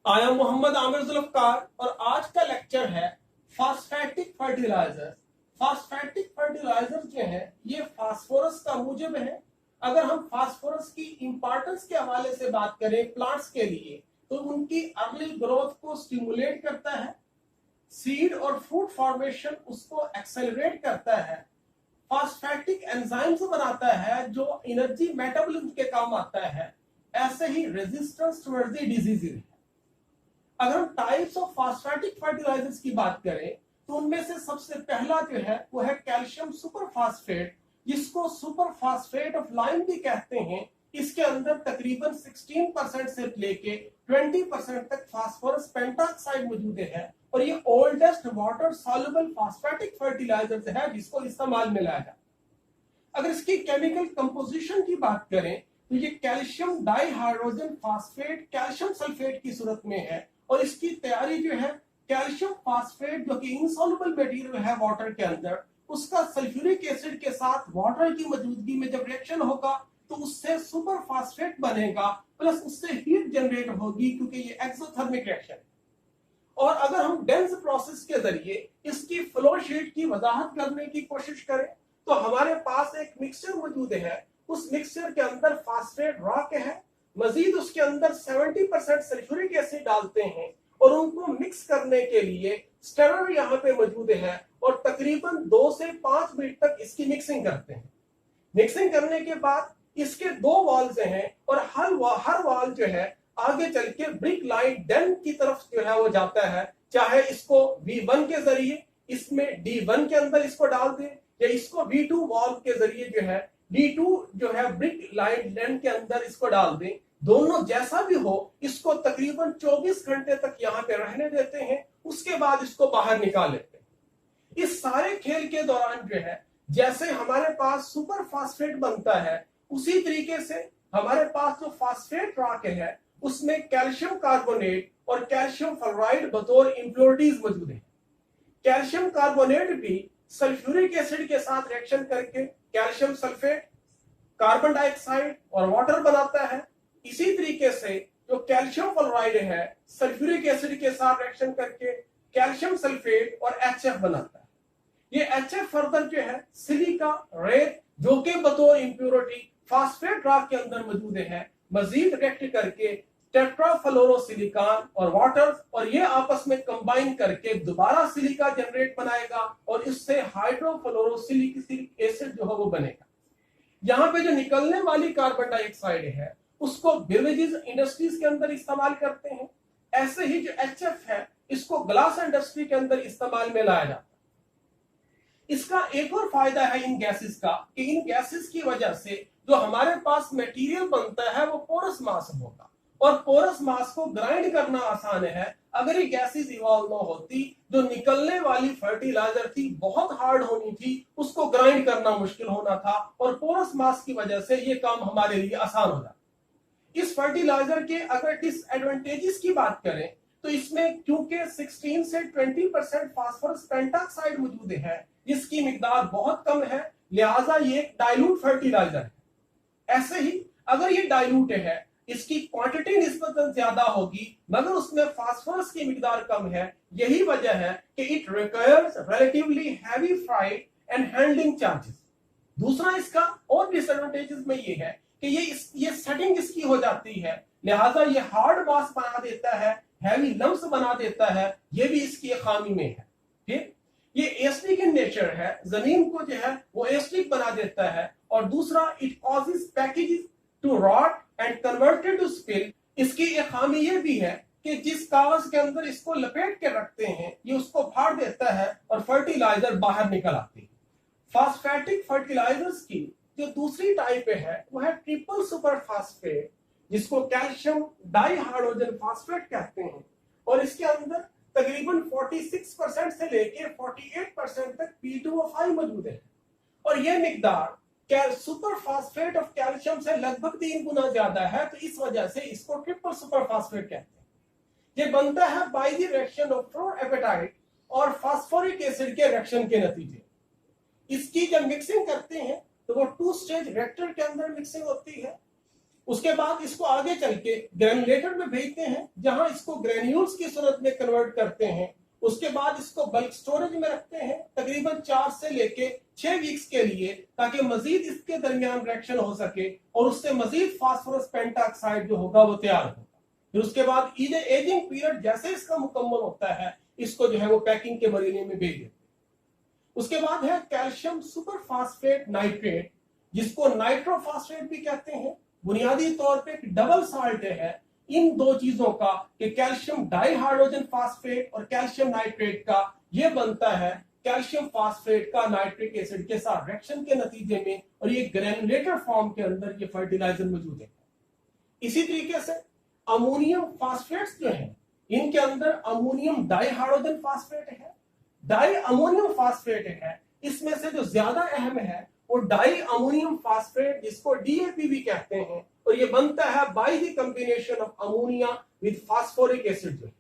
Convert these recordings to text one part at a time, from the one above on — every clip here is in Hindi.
आई एम मोहम्मद आमिर जुल्फकार और आज का लेक्चर है फास्फेटिक फर्टिलाइजर। फास्फेटिक फर्टिलाइजर जो है ये फास्फोरस का मूजब है। अगर हम फास्फोरस की इंपॉर्टेंस के हवाले से बात करें प्लांट्स के लिए तो उनकी अर्ली ग्रोथ को स्टिमुलेट करता है, सीड और फ्रूट फॉर्मेशन उसको एक्सेलरेट करता है, फास्फेटिक एंजाइम्स बनाता है जो एनर्जी मेटाबॉलिज्म के काम आता है, ऐसे ही रेजिस्टेंस टुवर्ड्स द डिजीजेस है। अगर हम टाइप्स ऑफ फास्फेटिक फर्टिलाइजर्स की बात करें तो उनमें से सबसे पहला जो है वो है कैल्शियम सुपरफास्फेट, जिसको सुपरफास्फेट ऑफ लाइम भी कहते हैं। इसके अंदर तकरीबन 16% से लेके 20% तक फास्फोरस पेंटॉक्साइड मौजूद है और ये oldest water soluble phosphatic fertiliser है जिसको इस्तेमाल में लाया जाता है। अगर इसकी केमिकल कंपोजिशन की बात करें तो ये calcium dihydrogen phosphate calcium sulphate की सूरत में है और इसकी तैयारी जो है कैल्शियम फास्फेट जो कि इनसॉल्युबल मटेरियल है वाटर के अंदर, उसका सल्फ्यूरिक एसिड के साथ वाटर की मौजूदगी में जब रिएक्शन होगा तो उससे सुपर फास्फेट बनेगा, प्लस उससे हीट जनरेट होगी क्योंकि ये एक्सोथर्मिक रिएक्शन है। और अगर हम डेंस प्रोसेस के जरिए इसकी फ्लो शीट की वजाहत करने की कोशिश करें तो हमारे पास एक मिक्सचर मौजूद है। उस मिक्सचर के अंदर फास्फेट रॉक है, मजीद उसके अंदर 70% सल्फ्यूरिक एसिड डालते हैं और उनको मिक्स करने के लिए स्टरर यहाँ पे मौजूद है और तकरीबन 2 से 5 मिनट तक इसकी मिक्सिंग करते हैं। मिक्सिंग करने के बाद इसके 2 वॉल्स हैं और हर वाल जो है आगे चल के ब्रिक लाइन डेन की तरफ जो है वो जाता है। चाहे इसको V1 के जरिए इसमें D1 के अंदर इसको डाल दें या इसको V2 वॉल्व के जरिए जो है D2 जो है ब्रिक लाइन डेन के अंदर इसको डाल दें। दोनों जैसा भी हो इसको तकरीबन 24 घंटे तक यहाँ पे रहने देते हैं, उसके बाद इसको बाहर निकाल लेते हैं। इस सारे खेल के दौरान जो है जैसे हमारे पास सुपर फास्फेट बनता है उसी तरीके से हमारे पास जो फास्फेट रॉक है उसमें कैल्शियम कार्बोनेट और कैल्शियम फ्लोराइड बतौर इंप्योरिटीज मौजूद है। कैल्शियम कार्बोनेट भी सल्फ्यूरिक एसिड के साथ रिएक्शन करके कैल्शियम सल्फेट, कार्बन डाइऑक्साइड और वाटर बनाता है। इसी तरीके से जो कैल्शियम फ्लोराइड है सल्फ्यूरिक एसिड के साथ रिएक्शन करके कैल्शियम सल्फेट और HF बनाता है। ये HF फर्दर जो है सिलिका रेत जो कि बतौर इंप्योरिटी फास्फेट रॉक के अंदर मौजूद है, मजीद रिएक्ट करके टेट्राफ्लोरोसिलिकॉन और वाटर और ये आपस में कंबाइन करके दोबारा सिलिका जनरेट बनाएगा और इससे हाइड्रोफ्लोरोसिलिक एसिड जो है वो बनेगा। यहाँ पे जो निकलने वाली कार्बन डाइऑक्साइड है उसको बेवरेजेस इंडस्ट्रीज के अंदर इस्तेमाल करते हैं। ऐसे ही जो HF है इसको ग्लास इंडस्ट्री के अंदर इस्तेमाल में लाया जाता है। इसका एक और फायदा है इन गैसेस का कि इन गैसेस की वजह से जो हमारे पास मटेरियल बनता है वो पोरस मास होगा और पोरस मास को ग्राइंड करना आसान है। अगर ये गैसेस इवॉल्व ना होती, जो निकलने वाली फर्टिलाइजर थी बहुत हार्ड होनी थी, उसको ग्राइंड करना मुश्किल होना था और पोरस मास की वजह से ये काम हमारे लिए आसान हो जाता। इस फर्टिलाइजर के अगर डिसएडवांटेजेस की बात करें तो इसमें क्योंकि 16 से 20% फास्फोरस पेंटॉक्साइड मौजूद है जिसकी मिकदार बहुत कम है, लिहाजा ये एक डाइल्यूट फर्टिलाइजर है। ऐसे ही अगर ये डाइल्यूट है इसकी क्वांटिटी निस्बतन ज्यादा होगी मगर उसमें फास्फोरस की मिकदार कम है। यही वजह है कि it requires relatively heavy fried and handling charges. दूसरा इसका और डिसएडवांटेजेस में ये है कि ये सेटिंग इसकी हो जाती है, लिहाजा ये हार्ड मास बना देता है, हैवी लम्स बना देता है, ये भी इसकी खामी में है। ठीक, ये एसिडिक इन नेचर है, जमीन को जो है वो एसिडिक बना देता है। और दूसरा it causes packages to rot and converted to spill. इसकी एक खामी ये भी है कि जिस कागज के अंदर इसको लपेट के रखते हैं ये उसको फाड़ देता है और फर्टिलाइजर बाहर निकल आती है। फास्फेटिक फर्टिलाइजर्स की जो दूसरी टाइप है वो है ट्रिपल सुपर फास्फेट, जिसको कैल्शियम डाइहाइड्रोजन फास्फेट कहते हैं और इसके अंदर तकरीबन 46% से लेकर 48% तक P2O5 मौजूद है और यह मिकदार सुपर फास्फेट ऑफ कैल्शियम से लगभग 3 गुना ज्यादा है, तो इस वजह से इसको ट्रिपल सुपर फास्फेट कहते हैं। ये बनता है बाय द रिएक्शन ऑफ फ्लोरोएपेटाइट और फास्फोरिक एसिड के रिएक्शन के नतीजे। इसकी जब मिक्सिंग करते हैं तो वो 2 स्टेज रिएक्टर के अंदर मिक्सिंग होती है। उसके बाद इसको आगे चल के ग्रेनुलेटर में भेजते हैं, जहां इसको ग्रेन्यूल्स की सूरत में कन्वर्ट करते हैं। उसके बाद इसको बल्क स्टोरेज में रखते हैं तकरीबन 4 से लेके 6 वीक्स के लिए, ताकि मजीद इसके दरमियान रिएक्शन हो सके और उससे मजीद फास्फोरस पेंटाऑक्साइड जो होगा वो तैयार होगा। फिर उसके बाद एजिंग पीरियड जैसे इसका मुकम्मल होता है, इसको जो है वो पैकिंग के मरीने में भेज देते हैं। उसके बाद है कैल्शियम सुपर फास्फेट नाइट्रेट, जिसको नाइट्रोफॉस्फेट भी कहते हैं। बुनियादी तौर पे डबल साल्ट है इन दो चीजों का, कि कैल्शियम डाइहाइड्रोजन फास्फेट और कैल्शियम नाइट्रेट का, ये बनता है कैल्शियम फास्फेट का नाइट्रिक एसिड के साथ रिएक्शन के नतीजे में, और ये ग्रेनुलेटर फॉर्म के अंदर ये फर्टिलाइजर मौजूद है। इसी तरीके से अमोनियम फास्फेट्स जो है, इनके अंदर अमोनियम डाइहाइड्रोजन फास्फेट है, डाई अमोनियम फास्फेट है। इसमें से जो ज्यादा अहम है वो डाई अमोनियम फास्फेट, जिसको डीएपी भी कहते हैं, और ये बनता है by the combination of ammonia with phosphoric acid. जो है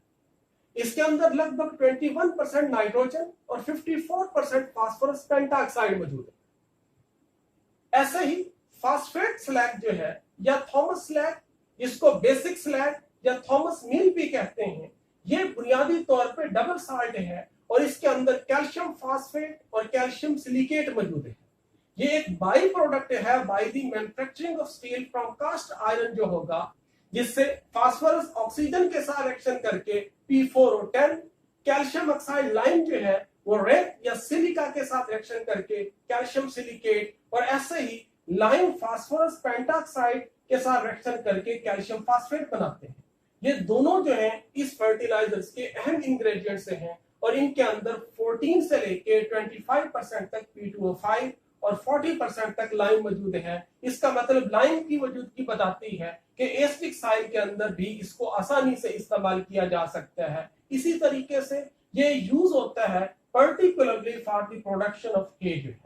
इसके अंदर लगभग 21% नाइट्रोजन और 54% फास्फोरस पेंटाऑक्साइड मौजूद है। ऐसे ही फास्फेट स्लैग जो है, या थॉमस स्लैग, जिसको बेसिक स्लैग या थॉमस मील भी कहते हैं, ये बुनियादी तौर पे डबल साल्ट है और इसके अंदर कैल्शियम फास्फेट और कैल्शियम सिलिकेट मौजूद है। ये एक बाई प्रोडक्ट है by the manufacturing of steel from cast iron जो होगा, जिससे फास्फोरस ऑक्सीजन के साथ रिएक्शन करके P4 और 10, कैल्शियम ऑक्साइड लाइम जो है वो रेत या सिलिका के साथ रिएक्शन करके कैल्शियम सिलिकेट, और ऐसे ही लाइम फास्फोरस पेंटाऑक्साइड के साथ रिएक्शन करके कैल्शियम फास्फेट बनाते हैं। ये दोनों जो है इस फर्टिलाइजर्स के अहम इंग्रेडिएंट्स हैं, और इनके अंदर 14 से लेके 25% तक P2O5 और 40% तक लाइम मौजूद है। इसका मतलब लाइम की मौजूदगी बताती है कि एसिडिक साइल के अंदर भी इसको आसानी से इस्तेमाल किया जा सकता है। इसी तरीके से ये यूज होता है particularly for the production of hay जो है।